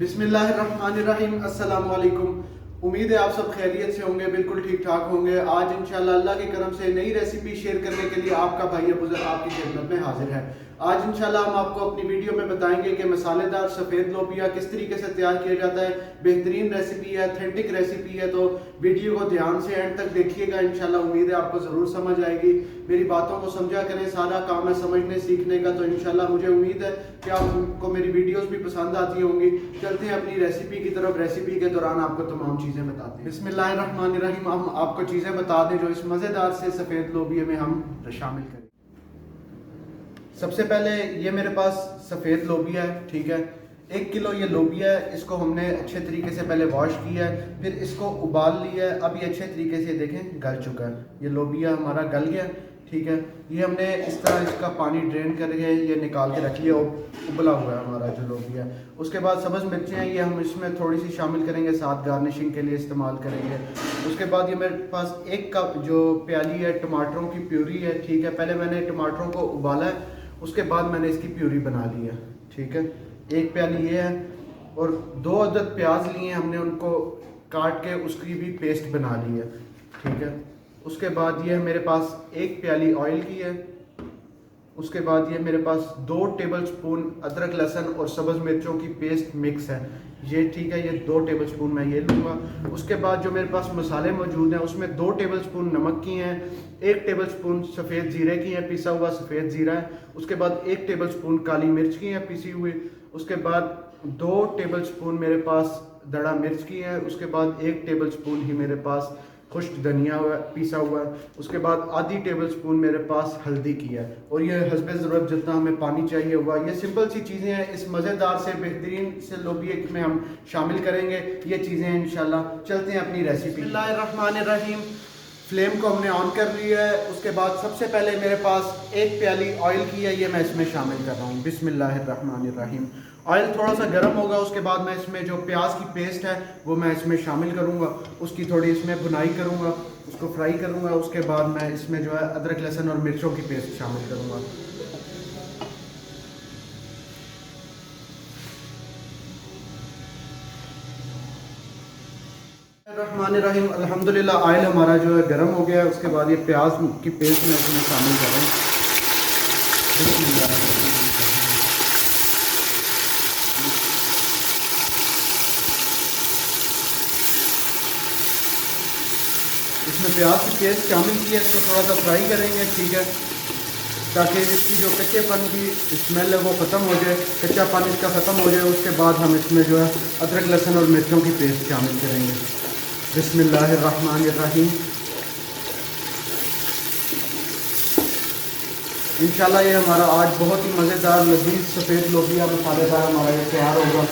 बिस्मिल्लाहिर्रहमानिर्रहीम। अस्सलाम वालेकुम। उम्मीद है आप सब खैरियत से होंगे, बिल्कुल ठीक ठाक होंगे। आज इंशाल्लाह अल्लाह के करम से नई रेसिपी शेयर करने के लिए आपका भाई अबूज़र आपकी खिदमत में हाजिर है। आज इंशाल्लाह हम आपको अपनी वीडियो में बताएंगे कि मसालेदार सफ़ेद लोबिया किस तरीके से तैयार किया जाता है। बेहतरीन रेसिपी है, ऑथेंटिक रेसिपी है, तो वीडियो को ध्यान से एंड तक देखिएगा। इंशाल्लाह उम्मीद है आपको ज़रूर समझ आएगी। मेरी बातों को समझा करें, सारा काम है समझने सीखने का। तो इंशाल्लाह मुझे उम्मीद है कि आपको मेरी वीडियोस भी पसंद आती होंगी। चलते हैं अपनी रेसिपी की तरफ। रेसिपी के दौरान आपको तमाम चीज़ें बताते हैं। बिस्मिल्लाहिर्रहमानिर्रहीम। हम आपको चीज़ें बता दें जो इस मज़ेदार से सफ़ेद लोबिया में हम शामिल करें। सबसे पहले ये मेरे पास सफ़ेद लोबिया है, ठीक है। 1 किलो ये लोबिया है। इसको हमने अच्छे तरीके से पहले वॉश किया है, फिर इसको उबाल लिया है। अब ये अच्छे तरीके से देखें गल चुका है। ये लोबिया हमारा गल गया, ठीक है। ये हमने इस तरह इसका पानी ड्रेन करके ये निकाल के रख लिया। उबला हुआ है हमारा जो लोबिया। उसके बाद सब्ज़ मिर्चें हैं, ये हम इसमें थोड़ी सी शामिल करेंगे, साथ गार्निशिंग के लिए इस्तेमाल करेंगे। उसके बाद ये मेरे पास 1 कप जो प्याली है टमाटरों की प्यूरी है, ठीक है। पहले मैंने टमाटरों को उबाला है, उसके बाद मैंने इसकी प्यूरी बना ली है, ठीक है। 1 प्याली ये है और 2 अदद प्याज लिए हमने, उनको काट के उसकी भी पेस्ट बना ली है, ठीक है। उसके बाद ये मेरे पास 1 प्याली ऑयल की है। उसके बाद ये मेरे पास 2 टेबलस्पून अदरक लहसुन और सब्ज़ मिर्चों की पेस्ट मिक्स है, ये ठीक है। ये 2 टेबलस्पून मैं ये लूँगा। उसके बाद जो मेरे पास मसाले मौजूद हैं उसमें 2 टेबलस्पून नमक की हैं, 1 टेबलस्पून सफ़ेद ज़ीरे की है, पिसा हुआ सफ़ेद ज़ीरा है। उसके बाद 1 टेबलस्पून काली मिर्च की है, पिसी हुई। उसके बाद 2 टेबलस्पून मेरे पास दड़ा मिर्च की है। उसके बाद 1 टेबलस्पून ही मेरे पास खुश्क धनिया हुआ पिसा हुआ है। उसके बाद आधी टेबलस्पून मेरे पास हल्दी की है और ये हस्बे ज़रूरत जितना हमें पानी चाहिए हुआ। ये सिंपल सी चीज़ें हैं, इस मज़ेदार से बेहतरीन से लोबिया में हम शामिल करेंगे ये चीज़ें इंशाल्लाह। चलते हैं अपनी रेसिपी। बिस्मिल्लाहिर्रहमानिर्रहीम। फ्लेम को हमने ऑन कर लिया है। उसके बाद सबसे पहले मेरे पास 1 प्याली ऑयल की है, ये मैं इसमें शामिल कर रहा हूँ। बिस्मिल्लाहिर्रहमानिर्रहीम। ऑयल थोड़ा सा गर्म होगा, उसके बाद मैं इसमें जो प्याज की पेस्ट है वो मैं इसमें शामिल करूँगा। उसकी थोड़ी इसमें भुनाई करूँगा, उसको फ्राई करूँगा। उसके बाद मैं इसमें जो है अदरक लहसुन और मिर्चों की पेस्ट शामिल करूँगा। रहमानिर्रहीम। अल्हम्दुलिल्लाह ऑयल हमारा जो है गर्म हो गया है। उसके बाद ये प्याज की पेस्ट मैं इसमें शामिल कर रहा हूँ। इसमें प्याज की पेस्ट शामिल की है, इसको थोड़ा सा फ्राई करेंगे, ठीक है, ताकि इसकी जो कच्चेपन की स्मेल है वो ख़त्म हो जाए, कच्चापन इसका ख़त्म हो जाए। उसके बाद हम इसमें जो है अदरक लहसुन और मिर्चों की पेस्ट शामिल करेंगे। बिस्मिल्लाहिर्रहमानिर्रहीम। इंशाल्लाह ये हमारा आज बहुत ही मज़ेदार लजीज सफ़ेद लोबिया मसालेदार हमारा ये तैयार होगा।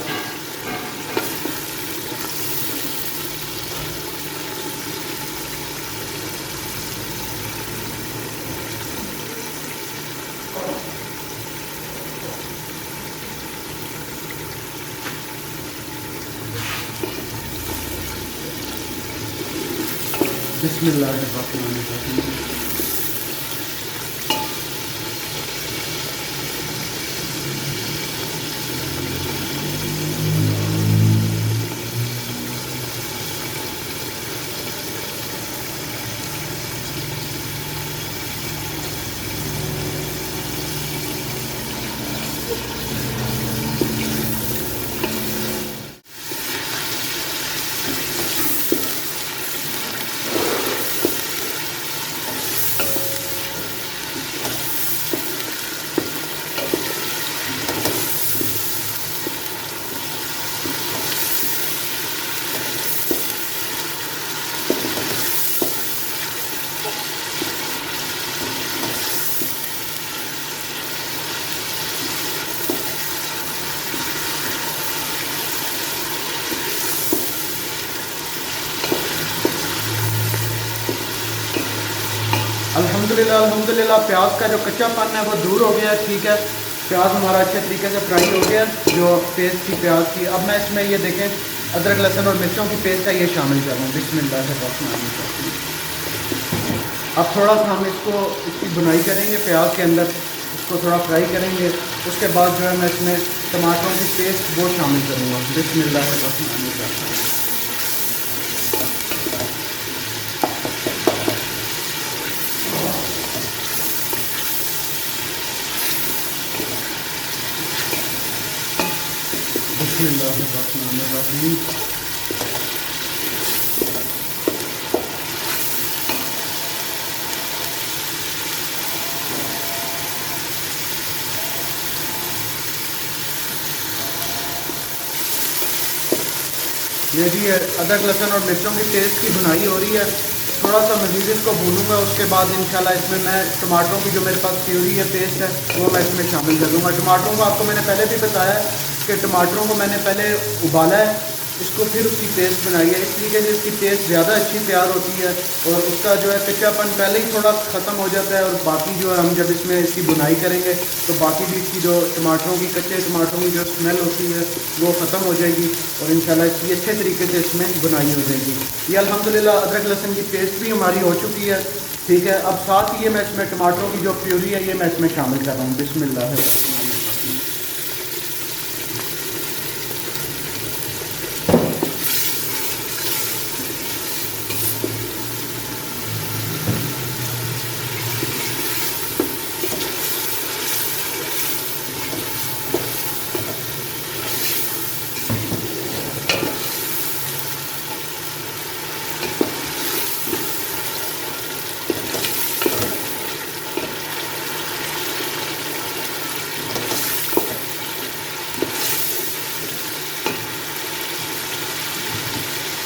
बिस्मिल्लाहिर्रहमानिर्रहीम। अल्हम्दुलिल्लाह प्याज का जो कच्चापन है वो दूर हो गया, ठीक है। प्याज हमारा अच्छे तरीके से फ्राई हो गया जो पेस्ट थी प्याज की। अब मैं इसमें ये देखें अदरक लहसुन और मिर्चों की पेस्ट का ये शामिल कर रहा हूँ। बिस्मिल्लाहिर्रहमानिर्रहीम। अब थोड़ा सा हम इसकी बुनाई करेंगे प्याज के अंदर, इसको थोड़ा फ्राई करेंगे। उसके बाद जो है मैं इसमें टमाटरों की पेस्ट वो शामिल करूँगा। बिस्मिल्लाहिर्रहमानिर्रहीम। बिस्मिल्लाहिर्रहमानिर्रहीम। ये जी अदरक लहसुन और मिर्चों की पेस्ट की भुनाई हो रही है। थोड़ा सा मज़ीद इसको भूनूंगा, उसके बाद इंशाल्लाह इसमें मैं टमाटरों की जो मेरे पास प्यूरी है, पेस्ट है, वो मैं इसमें शामिल कर दूँगा। टमाटरों को आपको मैंने पहले भी बताया कि टमाटरों को मैंने पहले उबाला है, इसको फिर उसकी पेस्ट बनाई है। इस तरीके से इसकी पेस्ट ज़्यादा अच्छी तैयार होती है और उसका जो है कच्चापन पहले ही थोड़ा ख़त्म हो जाता है। और बाकी जो है हम जब इसमें इसकी बुनाई करेंगे तो बाकी भी इसकी जो टमाटरों की, कच्चे टमाटरों की जो स्मेल होती है वो ख़त्म हो जाएगी और इंशाल्लाह इसकी अच्छे तरीके से इसमें बुनाई हो जाएगी। ये अल्हम्दुलिल्लाह अदरक लहसुन की पेस्ट भी हमारी हो चुकी है। ठीक है, अब साथ ही ये मैं इसमें टमाटरों की जो प्यूरी है ये मैं इसमें शामिल कर रहा हूँ। बिस्मिल्लाह।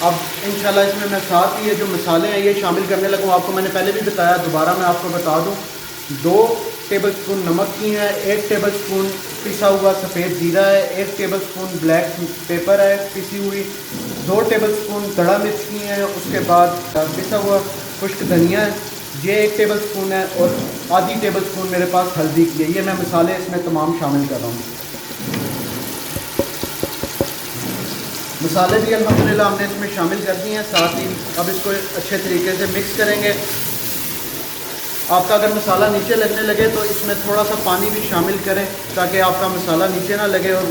अब इंशाल्लाह इसमें मैं साथ ही ये जो मसाले हैं ये शामिल करने लगूँ। आपको मैंने पहले भी बताया, दोबारा मैं आपको बता दूँ। 2 टेबलस्पून नमक की है, 1 टेबलस्पून पिसा हुआ सफ़ेद जीरा है, 1 टेबलस्पून ब्लैक पेपर है पिसी हुई, 2 टेबलस्पून कड़ा मिर्च की है, उसके बाद पिसा हुआ खुश्क धनिया है, ये 1 टेबलस्पून है और आधी टेबलस्पून मेरे पास हल्दी की है। ये मैं मसाले इसमें तमाम शामिल कर रहा हूँ। मसाले भी अल्हम्दुलिल्लाह हमने इसमें शामिल कर दिए हैं। साथ ही अब इसको अच्छे तरीके से मिक्स करेंगे। आपका अगर मसाला नीचे लगने लगे तो इसमें थोड़ा सा पानी भी शामिल करें ताकि आपका मसाला नीचे ना लगे और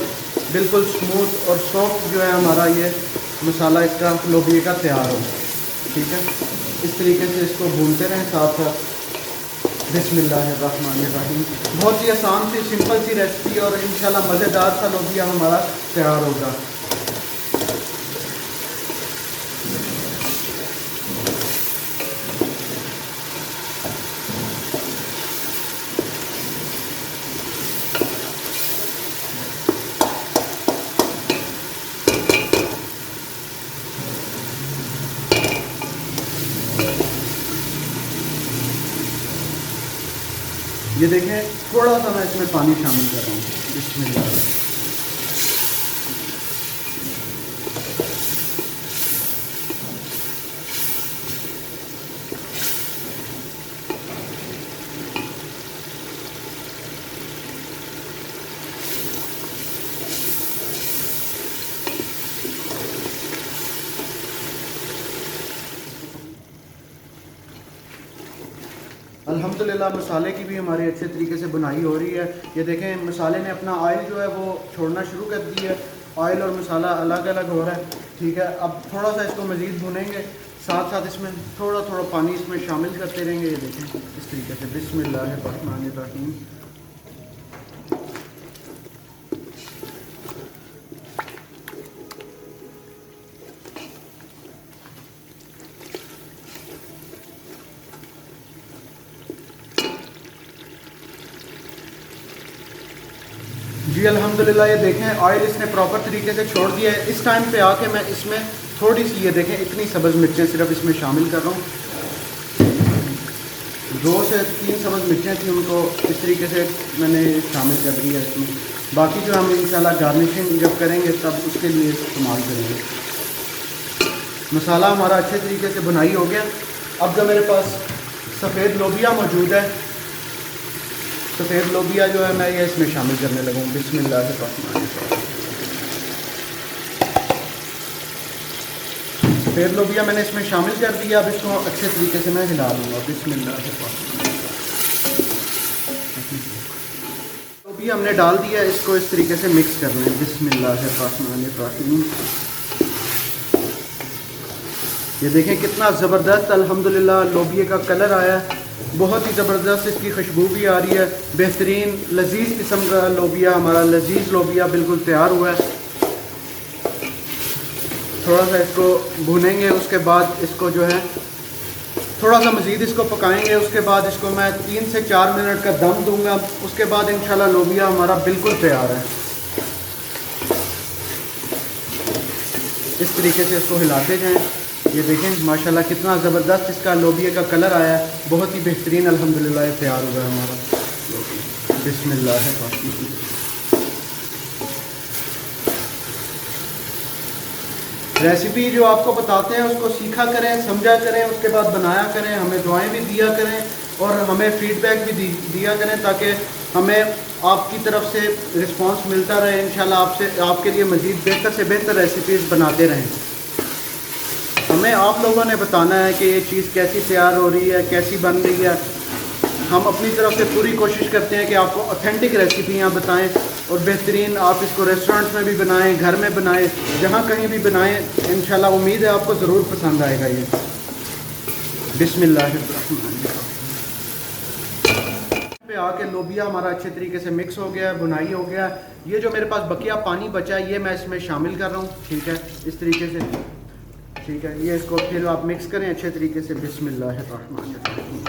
बिल्कुल स्मूथ और सॉफ्ट जो है हमारा ये मसाला इसका लोबिये का तैयार हो। ठीक है, इस तरीके से इसको भूनते रहें साथ साथ। बिस्मिल्लाहिर्रहमानिर्रहीम। बहुत ही आसान सी सिंपल सी रेसिपी और इंशाल्लाह मज़ेदार सा लोबिया हमारा तैयार होगा। ये देखें, थोड़ा सा मैं इसमें पानी शामिल कर रहा हूँ। बिस्मिल्लाह। अल्हम्दुलिल्लाह मसाले की भी हमारी अच्छे तरीके से बुनाई हो रही है। ये देखें, मसाले ने अपना ऑयल जो है वो छोड़ना शुरू कर दिया है। ऑयल और मसाला अलग अलग हो रहा है। ठीक है, अब थोड़ा सा इसको मज़ीद भुनेंगे, साथ साथ इसमें थोड़ा थोड़ा पानी इसमें शामिल करते रहेंगे। ये देखें इस तरीके से। बिस्मिल्लाहिर्रहमानिर्रहीम। जी अल्हम्दुलिल्लाह, ये देखें ऑयल इसने प्रॉपर तरीके से छोड़ दिया है। इस टाइम पे आके मैं इसमें थोड़ी सी, ये देखें इतनी सब्ज़ मिर्चें सिर्फ इसमें शामिल कर रहा हूँ। 2 से 3 सब्ज़ मिर्चें थी, उनको इस तरीके से मैंने शामिल कर दिया है इसमें। बाकी जो हम इंशाल्लाह गार्निशिंग जब करेंगे तब उसके लिए इस्तेमाल करेंगे। मसाला हमारा अच्छे तरीके से बुनाई हो गया। अब जो मेरे पास सफ़ेद लोबिया मौजूद है, सफ़ेद लोबिया जो है मैं ये इसमें शामिल करने लगूँ। बिस्मिल्लाहिर्रहमानिर्रहीम। सफ़ेद लोबिया मैंने इसमें शामिल कर दिया। अब इसको अच्छे तरीके से मैं हिला लूँगा। बिस्मिल्लाहिर्रहमानिर्रहीम। लोबिया हमने डाल दिया, इसको इस तरीके से मिक्स कर लें। बिस्मिल्लाहिर्रहमानिर्रहीम। ये देखें कितना ज़बरदस्त अल्हम्दुलिल्लाह लोबिया का कलर आया है, बहुत ही ज़बरदस्त इसकी खुशबू भी आ रही है। बेहतरीन लजीज़ किस्म का लोबिया, हमारा लजीज़ लोबिया बिल्कुल तैयार हुआ है। थोड़ा सा इसको भुनेंगे, उसके बाद इसको जो है थोड़ा सा मज़ीद इसको पकाएंगे। उसके बाद इसको मैं 3 से 4 मिनट का दम दूंगा। उसके बाद इंशाल्लाह लोबिया हमारा बिल्कुल तैयार है। इस तरीके से इसको हिलाते जाएं। ये देखें माशाल्लाह कितना ज़बरदस्त इसका लोबिया का कलर आया है, बहुत ही बेहतरीन अल्हम्दुलिल्लाह ये तैयार हुआ है हमारा। बिस्मिल्लाह। रेसिपी जो आपको बताते हैं उसको सीखा करें, समझा करें, उसके बाद बनाया करें, हमें दुआएं भी दिया करें और हमें फ़ीडबैक भी दिया करें ताकि हमें आपकी तरफ से रिस्पांस मिलता रहे। इंशाल्लाह आपसे आपके लिए मज़ीद बेहतर से बेहतर रेसिपीज़ बनाते रहें। हमें आप लोगों ने बताना है कि ये चीज़ कैसी तैयार हो रही है, कैसी बन रही है। हम अपनी तरफ से पूरी कोशिश करते हैं कि आपको ऑथेंटिक रेसिपियाँ बताएं और बेहतरीन आप इसको रेस्टोरेंट में भी बनाएं, घर में बनाएं, जहाँ कहीं भी बनाएं। इंशाल्लाह उम्मीद है आपको ज़रूर पसंद आएगा ये। बिस्मिल्लाह पे आके लोबिया हमारा अच्छे तरीके से मिक्स हो गया है, बुनाई हो गया। ये जो मेरे पास बकिया पानी बचा है ये मैं इसमें शामिल कर रहा हूँ, ठीक है, इस तरीके से, ठीक है। ये इसको फिर आप मिक्स करें अच्छे तरीके से। बिस्मिल्लाहिर्रहमानिर्रहीम।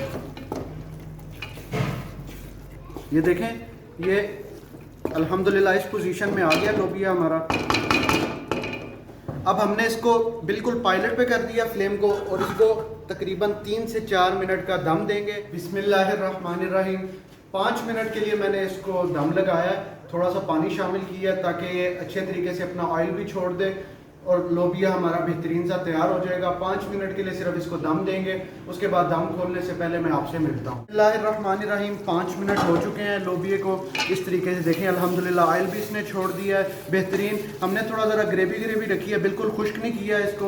ये देखें ये अल्हम्दुलिल्लाह इस पोजीशन में आ गया लोबिया हमारा। अब हमने इसको बिल्कुल पायलट पे कर दिया फ्लेम को और इसको तकरीबन 3 से 4 मिनट का दम देंगे। बिस्मिल्लाहिर्रहमानिर्रहीम। 5 मिनट के लिए मैंने इसको दम लगाया, थोड़ा सा पानी शामिल किया ताकि ये अच्छे तरीके से अपना ऑयल भी छोड़ दे और लोबिया हमारा बेहतरीन सा तैयार हो जाएगा। 5 मिनट के लिए सिर्फ इसको दम देंगे, उसके बाद दम खोलने से पहले मैं आपसे मिलता हूँ। बिस्मिल्लाहिर्रहमानिर्रहीम। 5 मिनट हो चुके हैं लोबिया को इस तरीके से देखें अल्हम्दुलिल्लाह ऑयल भी इसने छोड़ दिया है बेहतरीन। हमने थोड़ा ज़रा ग्रेवी रखी है, बिल्कुल खुश्क नहीं किया है इसको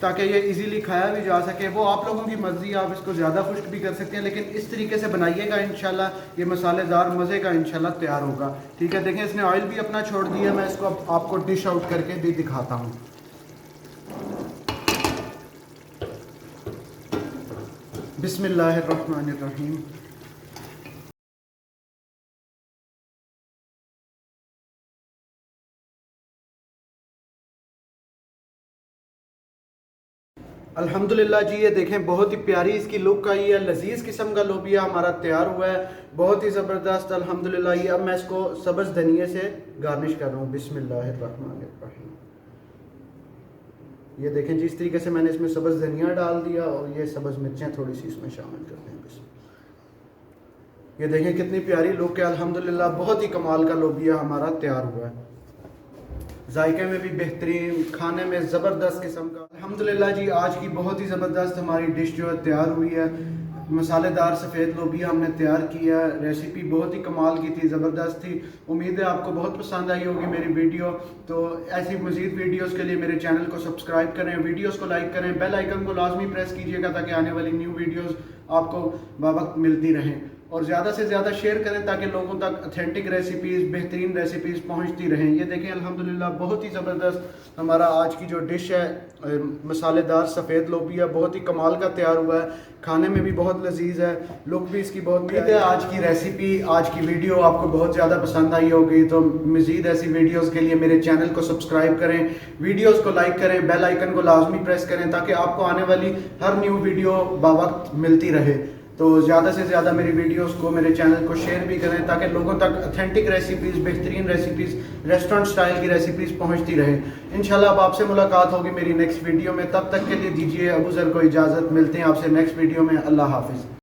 ताकि ये इजीली खाया भी जा सके। वो आप लोगों की मर्ज़ी, आप इसको ज़्यादा खुश्क भी कर सकते हैं, लेकिन इस तरीके से बनाइएगा इंशाल्लाह ये मसालेदार मज़े का इंशाल्लाह तैयार होगा, ठीक है। देखें इसने ऑयल भी अपना छोड़ दिया। मैं इसको आपको डिश आउट करके भी दिखाता हूँ। बिस्मिल्लाहिर्रहमानिर्रहीम। अल्हम्दुलिल्लाह जी ये देखें बहुत ही प्यारी इसकी लुक आई है। लजीज किस्म का लोबिया हमारा तैयार हुआ है, बहुत ही ज़बरदस्त अल्हम्दुलिल्लाह। ये अब मैं इसको सब्ज़ धनिये से गार्निश कर रहा हूँ। बिस्मिल्लाहिर्रहमानिर्रहीम। ये देखें जिस तरीके से मैंने इसमें सब्ज़ धनिया डाल दिया और ये सब्ज़ मिर्चें थोड़ी सी इसमें शामिल करते हैं। ये देखें कितनी प्यारी लुक है अल्हम्दुलिल्लाह। बहुत ही कमाल का लोबिया हमारा तैयार हुआ है, जायके में भी बेहतरीन, खाने में ज़बरदस्त किस्म का। अल्हम्दुलिल्लाह जी आज की बहुत ही ज़बरदस्त हमारी डिश जो है तैयार हुई है। मसालेदार सफ़ेद लोबिया हमने तैयार किया। रेसिपी बहुत ही कमाल की थी, ज़बरदस्त थी। उम्मीद है आपको बहुत पसंद आई होगी मेरी वीडियो। तो ऐसी मज़ीद वीडियोस के लिए मेरे चैनल को सब्सक्राइब करें, वीडियोस को लाइक करें, बेल आइकन को लाजमी प्रेस कीजिएगा ताकि आने वाली न्यू वीडियोस आपको बावक्त मिलती रहें। और ज़्यादा से ज़्यादा शेयर करें ताकि लोगों तक ऑथेंटिक रेसिपीज़, बेहतरीन रेसिपीज़ पहुंचती रहें। ये देखें अल्हम्दुलिल्लाह बहुत ही ज़बरदस्त हमारा आज की जो डिश है मसालेदार सफ़ेद लोबिया बहुत ही कमाल का तैयार हुआ है। खाने में भी बहुत लजीज है, लुक भी इसकी बहुत उम्मीद है आज की रेसिपी, आज की वीडियो आपको बहुत ज़्यादा पसंद आई होगी। तो मज़ीद ऐसी वीडियोस के लिए मेरे चैनल को सब्सक्राइब करें, वीडियोस को लाइक करें, बेल आइकन को लाजमी प्रेस करें ताकि आपको आने वाली हर न्यू वीडियो बावक्त मिलती रहे। तो ज़्यादा से ज़्यादा मेरी वीडियोस को, मेरे चैनल को शेयर भी करें ताकि लोगों तक ऑथेंटिक रेसिपीज़, बेहतरीन रेसिपीज़, रेस्टोरेंट स्टाइल की रेसिपीज़ पहुंचती रहे। इंशाल्लाह अब आपसे मुलाकात होगी मेरी नेक्स्ट वीडियो में। तब तक के लिए दीजिए अबू ज़र को इजाज़त। मिलते हैं आपसे नेक्स्ट वीडियो में। अल्लाह हाफिज़।